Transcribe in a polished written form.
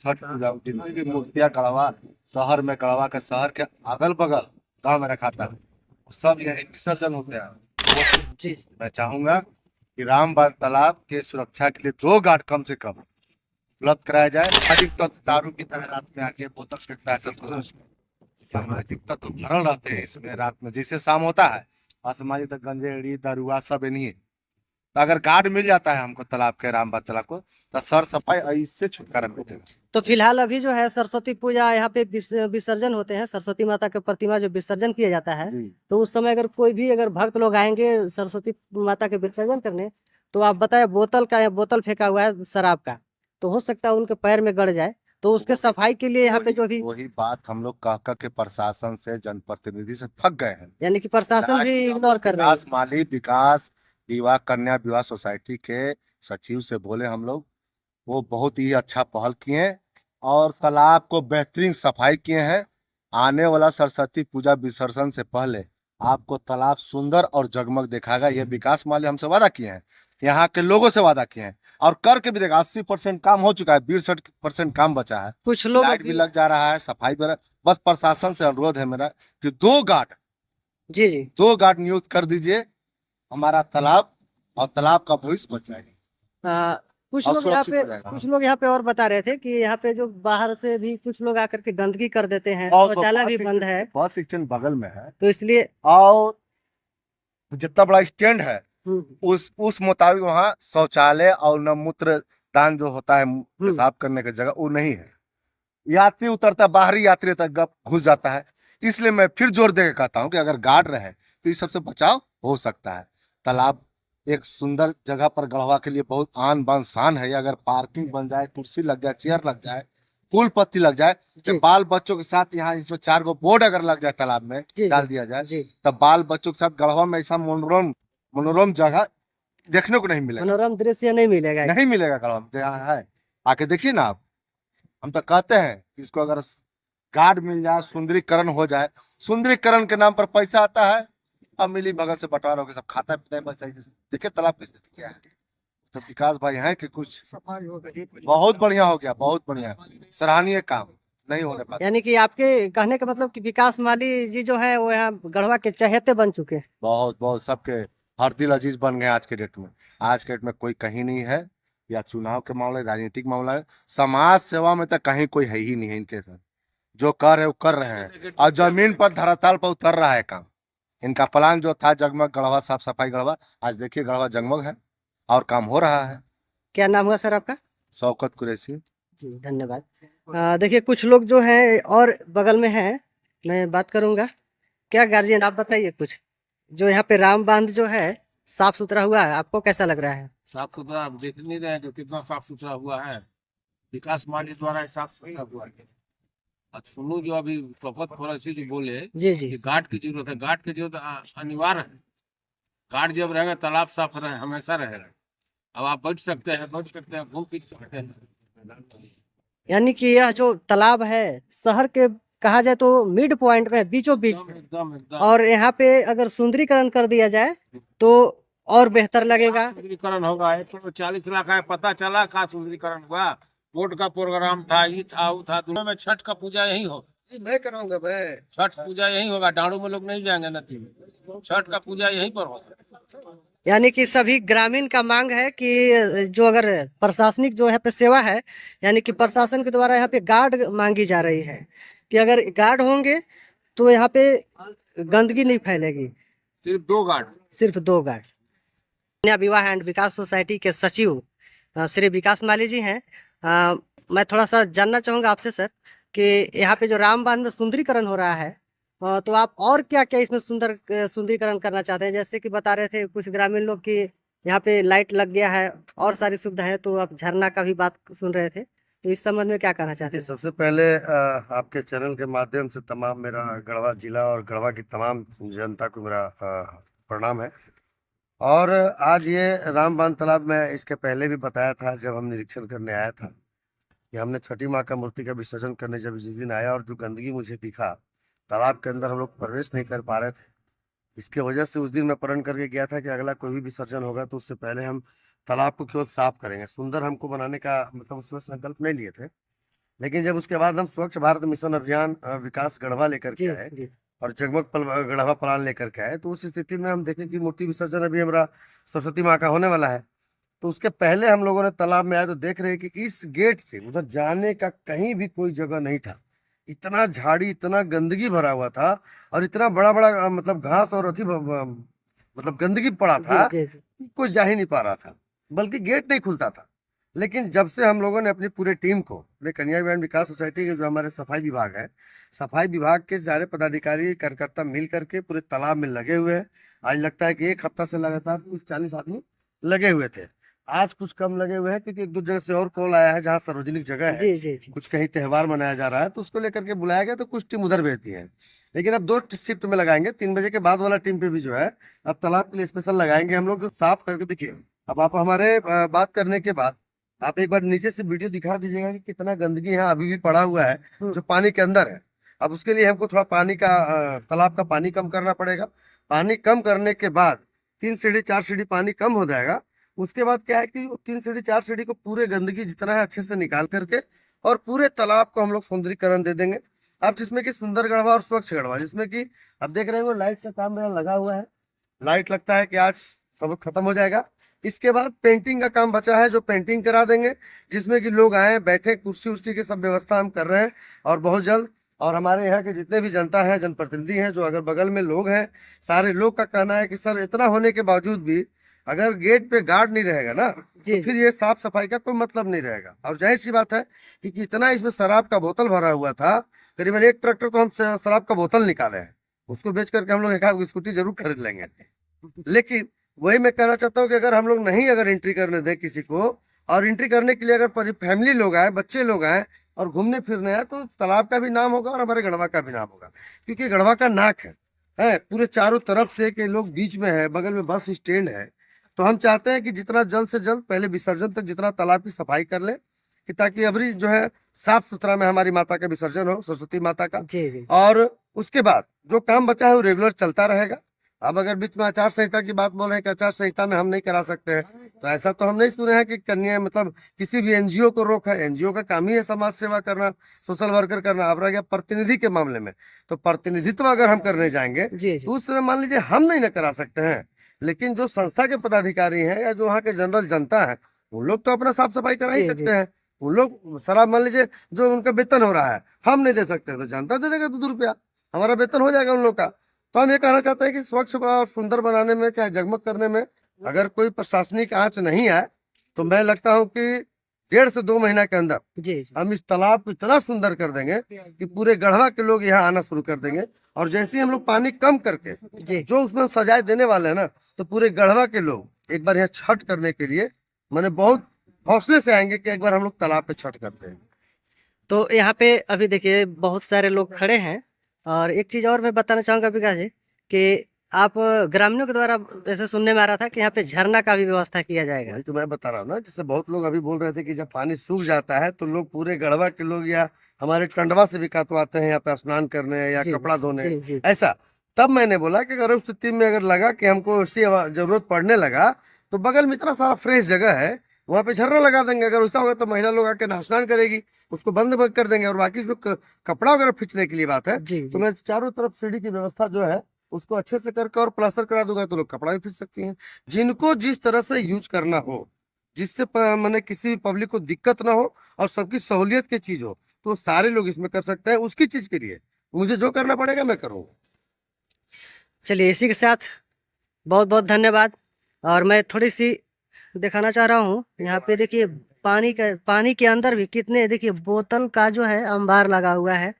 छठ पूजा जितनी भी मूर्तियां गढ़वा शहर में, गढ़वा के शहर के अगल बगल गांव में रखा था, सब यही विसर्जन होते हैं। जी। मैं चाहूंगा कि रामबाग तालाब के सुरक्षा के लिए 2 गार्ड कम से कम उपलब्ध कराया जाए। अधिक तो दारू की तरह रात में आके बोतल फेंकता है सब तलाश में। सामाजिक तत्व भरल रहते हैं इसमें रात में, जैसे शाम होता है असामाजिक तत्व गंजेड़ी दारुआ सब नहीं है। तो अगर गार्ड मिल जाता है हमको तालाब के, रामबाग तालाब को, तो सर सफाई इससे छुटकारा मिलेगा। तो फिलहाल अभी जो है सरस्वती पूजा यहाँ पे विसर्जन होते हैं, सरस्वती माता के प्रतिमा जो विसर्जन किया जाता है, जी। तो उस समय अगर कोई भी अगर भक्त लोग आएंगे सरस्वती माता के विसर्जन करने, तो आप बताए बोतल का या बोतल फेंका हुआ है शराब का, तो हो सकता है उनके पैर में गड़ जाए। तो उसके सफाई के लिए यहाँ पे जो भी, वही बात हम लोग कह के प्रशासन से, जनप्रतिनिधि से थक गए हैं। यानी कि प्रशासन भी इग्नोर कर रही है। विकास माली विकास विवाह कन्या विवाह सोसाइटी के सचिव से बोले हम लोग, वो बहुत ही अच्छा पहल किए हैं और तालाब को बेहतरीन सफाई किए हैं। आने वाला सरस्वती पूजा विसर्जन से पहले आपको तालाब सुंदर और जगमग दिखाएगा। ये विकास माली हमसे वादा किए हैं, यहाँ के लोगों से वादा किए हैं और करके भी देखा। 80% काम हो चुका है, 62% काम बचा है। कुछ लोग लाइट भी लग जा रहा है, सफाई भी बस प्रशासन से अनुरोध है मेरा कि 2 गार्ड, जी जी। 2 गार्ड नियुक्त कर दीजिए। हमारा तालाब और तालाब का भविष्य बच जाएगा आ, कुछ और लोग यहाँ सुरक्षित पे हो जाएगा। कुछ लोग यहाँ पे और बता रहे थे कि यहाँ पे जो बाहर से भी कुछ लोग आकर के गंदगी कर देते हैं, और शौचालय भी बंद है, बस स्टैंड बगल में है तो इसलिए और जितना बड़ा स्टैंड है हम्म उस मुताबिक वहाँ शौचालय और न मूत्र दान जो होता है, हम्म पेशाब करने की जगह वो नहीं है। यात्री उतरता, बाहरी यात्री तक घुस जाता है। इसलिए मैं फिर जोर देकर कहता हूँ कि अगर गार्ड रहे तो इस सबसे बचाव हो सकता है। तालाब एक सुंदर जगह पर गढ़वा के लिए बहुत आन बान शान है। अगर पार्किंग बन जाए, कुर्सी लग जाए, चेयर लग जाए, फूल पत्ती लग जाए, जी तो बाल बच्चों के साथ यहाँ इसमें 4 गो बोर्ड अगर लग जाए तालाब में जी डाल जी दिया जाए, जी। तब बाल बच्चों के साथ गढ़वा में ऐसा मनोरम मनोरम जगह देखने को नहीं मिलेगा। मनोरम दृश्य नहीं मिलेगा। नहीं मिलेगा गढ़वा में, जहाँ है आके देखिए ना आप। हम तो कहते हैं कि इसको अगर गार्ड मिल जाए, सुंदरीकरण हो जाए। सुंदरीकरण के नाम पर पैसा आता है, अब मिली भगत से बंटवारा होकर सब खाता है पीता है बस। देखिए तालाब की स्थिति क्या है। तो विकास भाई हैं कि कुछ सफाई हो गई, बहुत बढ़िया हो गया, बहुत बढ़िया, सराहनीय काम नहीं होने पाता। यानी कि आपके कहने का मतलब कि विकास माली जी जो है वो यहाँ गढ़वा के चहेते बन चुके हैं। बहुत बहुत सबके हर दिल अजीज बन गए आज के डेट में। आज के डेट में कोई कहीं नहीं है, या चुनाव के मामले, राजनीतिक मामला है, समाज सेवा में तो कहीं कोई है ही नहीं है इनके साथ। जो कर है वो कर रहे हैं और जमीन पर धरातल पर उतर रहा है काम। इनका प्लान जो था जगमग गढ़वा, साफ सफाई गढ़वा, आज देखिए गढ़वा जगमग है और काम हो रहा है। क्या नाम हुआ सर आपका? शौकत कुरैशी। जी धन्यवाद। देखिए कुछ लोग जो हैं और बगल में हैं, मैं बात करूंगा। क्या गार्जियन आप बताइए कुछ, जो यहाँ पे राम बांध जो है साफ सुथरा हुआ है, आपको कैसा लग रहा है? साफ सुथरा आप देख नहीं रहे हैं कि कितना साफ सुथरा हुआ है। विकास माली द्वारा ये साफ सुथरा हुआ है। और सुनू जो अभी शौकत कुरैशी जो बोले जी जी। कि गार्ड की जरूरत है, गार्ड की जरूरत अनिवार्य है। गार्ड जब रहेगा तालाब साफ रहे, हमेशा रहेगा। अब आप बैठ सकते हैं, बैठ सकते हैं, घूम फिर सकते हैं। यानी कि यह जो तालाब है शहर के कहा जाए तो मिड पॉइंट में बीचों बीच एकदम है। एकदम एकदम। और यहाँ पे अगर सुंदरीकरण कर दिया जाए तो और बेहतर लगेगा। सुंदरीकरण होगा, 140 लाख है, पता चला कहाँ सुंदरीकरण हुआ। बोर्ड का प्रोग्राम था, ये था वो था। दुनिया में छठ का पूजा यही हो, मैं कराऊंगा भाई। छठ पूजा यही होगा। डांडू में लोग नहीं जाएंगे नदी में, छठ का पूजा यहीं पर होगा। यानी कि सभी ग्रामीण का मांग है कि जो अगर प्रशासनिक जो यहाँ पे सेवा है, यानी कि प्रशासन के द्वारा यहाँ पे गार्ड मांगी जा रही है कि अगर गार्ड होंगे तो यहाँ पे गंदगी नहीं फैलेगी। सिर्फ 2 गार्ड। सिर्फ 2 गार्ड। कन्या विवाह एंड विकास सोसाइटी के सचिव श्री विकास माली जी हैं। मैं थोड़ा सा जानना चाहूँगा आपसे सर कि यहाँ पे जो राम बांध में सुंदरीकरण हो रहा है, तो आप और क्या क्या इसमें सुंदरीकरण करना चाहते हैं? जैसे कि बता रहे थे कुछ ग्रामीण लोग कि यहाँ पे लाइट लग गया है और सारी सुविधाएं, तो आप झरना का भी बात सुन रहे थे, तो इस संबंध में क्या कहना चाहते हैं? सबसे पहले आपके चैनल के माध्यम से तमाम मेरा गढ़वा जिला और गढ़वा की तमाम जनता को मेरा प्रणाम है। और आज ये रामबान तालाब में इसके पहले भी बताया था जब हम निरीक्षण करने आया था कि हमने छठी माँ का मूर्ति का विसर्जन करने जब जिस दिन आया और जो गंदगी मुझे दिखा तालाब के अंदर, हम लोग प्रवेश नहीं कर पा रहे थे। इसके वजह से उस दिन मैं प्रण करके गया था कि अगला कोई भी विसर्जन होगा तो उससे पहले हम तालाब को केवल साफ करेंगे, सुंदर हमको बनाने का मतलब उसमें संकल्प नहीं लिए थे। लेकिन जब उसके बाद हम स्वच्छ भारत मिशन अभियान विकास गढ़वा लेकर के जी आए जी और जगमग गढ़वा प्लान लेकर के आए, तो उस स्थिति में हम देखें कि मूर्ति विसर्जन अभी हमारा सरस्वती माँ का होने वाला है। तो उसके पहले हम लोगों ने तालाब में आए तो देख रहे हैं कि इस गेट से उधर जाने का कहीं भी कोई जगह नहीं था। इतना झाड़ी, इतना गंदगी भरा हुआ था और इतना बड़ा बड़ा मतलब घास और मतलब गंदगी पड़ा जी था जी जी कि कोई जा ही नहीं पा रहा था, बल्कि गेट नहीं खुलता था। लेकिन जब से हम लोगों ने अपनी पूरे टीम को, अपने कन्या विवाह विकास सोसाइटी के जो हमारे सफाई विभाग है, सफाई विभाग के सारे पदाधिकारी कार्यकर्ता मिल करके पूरे तालाब में लगे हुए हैं। आज लगता है कि एक हफ्ता से लगातार 30-40 आदमी लगे हुए थे। आज कुछ कम लगे हुए हैं क्योंकि एक दो जगह से और कॉल आया है जहाँ सार्वजनिक जगह है, जी जी जी कुछ कहीं त्योहार मनाया जा रहा है, तो उसको लेकर के बुलाया गया, तो कुछ टीम उधर भेज दी है। लेकिन अब 2 शिफ्ट में लगाएंगे, 3 बजे के बाद वाला टीम पे भी जो है अब तालाब के लिए स्पेशल लगाएंगे हम लोग, जो साफ करके देखिए। अब आप हमारे बात करने के बाद आप एक बार नीचे से वीडियो दिखा दीजिएगा कि कितना गंदगी यहाँ अभी भी पड़ा हुआ है जो पानी के अंदर है। अब उसके लिए हमको थोड़ा पानी का तालाब का पानी कम करना पड़ेगा। पानी कम करने के बाद 3 सीढ़ी 4 सीढ़ी पानी कम हो जाएगा। उसके बाद क्या है कि 3 सीढ़ी 4 सीढ़ी को पूरे गंदगी जितना है अच्छे से निकाल करके और पूरे तालाब को हम लोग सौंदर्यीकरण दे देंगे। अब जिसमें कि सुंदर गढ़वा और स्वच्छ गढ़वा, जिसमें कि अब देख रहे हैं लाइट का काम मेरा लगा हुआ है। लाइट लगता है कि आज सब खत्म हो जाएगा। इसके बाद पेंटिंग का काम बचा है, जो पेंटिंग करा देंगे, जिसमें कि लोग आए बैठे, कुर्सी उर्सी की सब व्यवस्था हम कर रहे हैं और बहुत जल्द। और हमारे यहाँ के जितने भी जनता है, जनप्रतिनिधि हैं, जो अगर बगल में लोग हैं, सारे लोग का कहना है कि सर इतना होने के बावजूद भी अगर गेट पे गार्ड नहीं रहेगा ना, जी तो फिर ये साफ सफाई का कोई मतलब नहीं रहेगा। और जाहिर सी बात है कि इतना इसमें शराब का बोतल भरा हुआ था, करीबन 1 ट्रैक्टर तो हम शराब का बोतल निकाले हैं। उसको बेच करके हम लोग एक आध स्कूटी जरूर खरीद लेंगे। लेकिन वही मैं कहना चाहता हूँ कि अगर हम लोग नहीं अगर एंट्री करने दें किसी को, और एंट्री करने के लिए अगर फैमिली लोग आए, बच्चे लोग आए और घूमने फिरने आए, तो तालाब का भी नाम होगा और हमारे गढ़वा का भी नाम होगा। क्योंकि गढ़वा का नाक है पूरे चारों तरफ से, कि लोग बीच में है, बगल में बस स्टैंड है। तो हम चाहते हैं कि जितना जल्द से जल्द पहले विसर्जन तक जितना तालाब की सफाई कर ले, कि ताकि अभी जो है साफ सुथरा में हमारी माता का विसर्जन हो, सरस्वती माता का। जी जी और उसके बाद जो काम बचा है वो रेगुलर चलता रहेगा। अब अगर बीच में आचार संहिता की बात बोल रहे हैं कि आचार संहिता में हम नहीं करा सकते हैं, तो ऐसा तो हम नहीं सुने हैं कि कन्या मतलब किसी भी एनजीओ को रोक है। एनजीओ का काम ही है समाज सेवा करना, सोशल वर्कर करना। अब रह गया प्रतिनिधि के मामले में, तो प्रतिनिधित्व अगर हम करने जाएंगे जी जी तो उस समय मान लीजिए हम नहीं ना करा सकते हैं, लेकिन जो संस्था के पदाधिकारी हैं या जो वहाँ के जनरल जनता है, उन लोग तो अपना साफ सफाई करा ही जी, सकते हैं। उन लोग शराब मान लीजिए जो उनका वेतन हो रहा है हम नहीं दे सकते, तो जनता दे देगा 2 रुपया, हमारा वेतन हो जाएगा उन लोग का। तो हम ये कहना चाहते हैं कि स्वच्छ और सुंदर बनाने में, चाहे जगमग करने में, अगर कोई प्रशासनिक आंच नहीं आए, तो मैं लगता हूँ कि 1.5 से 2 महीना के अंदर जी जी हम इस तालाब को इतना सुंदर कर देंगे कि पूरे गढ़वा के लोग यहाँ आना शुरू कर देंगे। और जैसे ही हम लोग पानी कम करके जी जो उसमें हम सजाए देने वाले हैं ना, तो पूरे गढ़वा के लोग एक बार यहाँ छठ करने के लिए मैंने बहुत हौसले से आएंगे कि एक बार हम लोग तालाब पे छठ करते हैं। तो यहाँ पे अभी देखिए बहुत सारे लोग खड़े हैं। और एक चीज़ और मैं बताना चाहूँगा विकास जी, कि आप ग्रामीणों के द्वारा ऐसे सुनने में आ रहा था कि यहाँ पे झरना का भी व्यवस्था किया जाएगा। वही तो मैं बता रहा हूँ ना, जैसे बहुत लोग अभी बोल रहे थे कि जब पानी सूख जाता है तो लोग पूरे गढ़वा के लोग या हमारे टंडवा से भी कातवाते हैं यहाँ पे स्नान करने या जी कपड़ा धोने, जी जी ऐसा। तब मैंने बोला कि अगर उस स्थिति में अगर लगा कि हमको उसकी जरूरत पड़ने लगा, तो बगल में इतना सारा फ्रेश जगह है, वहाँ पे झरना लगा देंगे। अगर ऐसा होगा तो महिला लोग आके स्नान करेगी, उसको बंद कर देंगे। और बाकी जो कपड़ा वगैरह खींचने के लिए बात है, जी तो जी मैं चारों तरफ सीढ़ी की व्यवस्था जो है उसको अच्छे से करके और प्लास्टर करा दूंगा, तो लोग कपड़ा भी खींच सकती हैं। जिनको जिस तरह से यूज करना हो, जिससे मैंने किसी भी पब्लिक को दिक्कत ना हो और सबकी सहूलियत की चीज हो, तो सारे लोग इसमें कर सकते हैं। उसकी चीज के लिए मुझे जो करना पड़ेगा मैं करूँगा। चलिए, इसी के साथ बहुत बहुत धन्यवाद। और मैं थोड़ी सी दिखाना चाह रहा हूँ, यहाँ पे देखिए पानी के अंदर भी कितने, देखिए बोतल का जो है अंबार लगा हुआ है।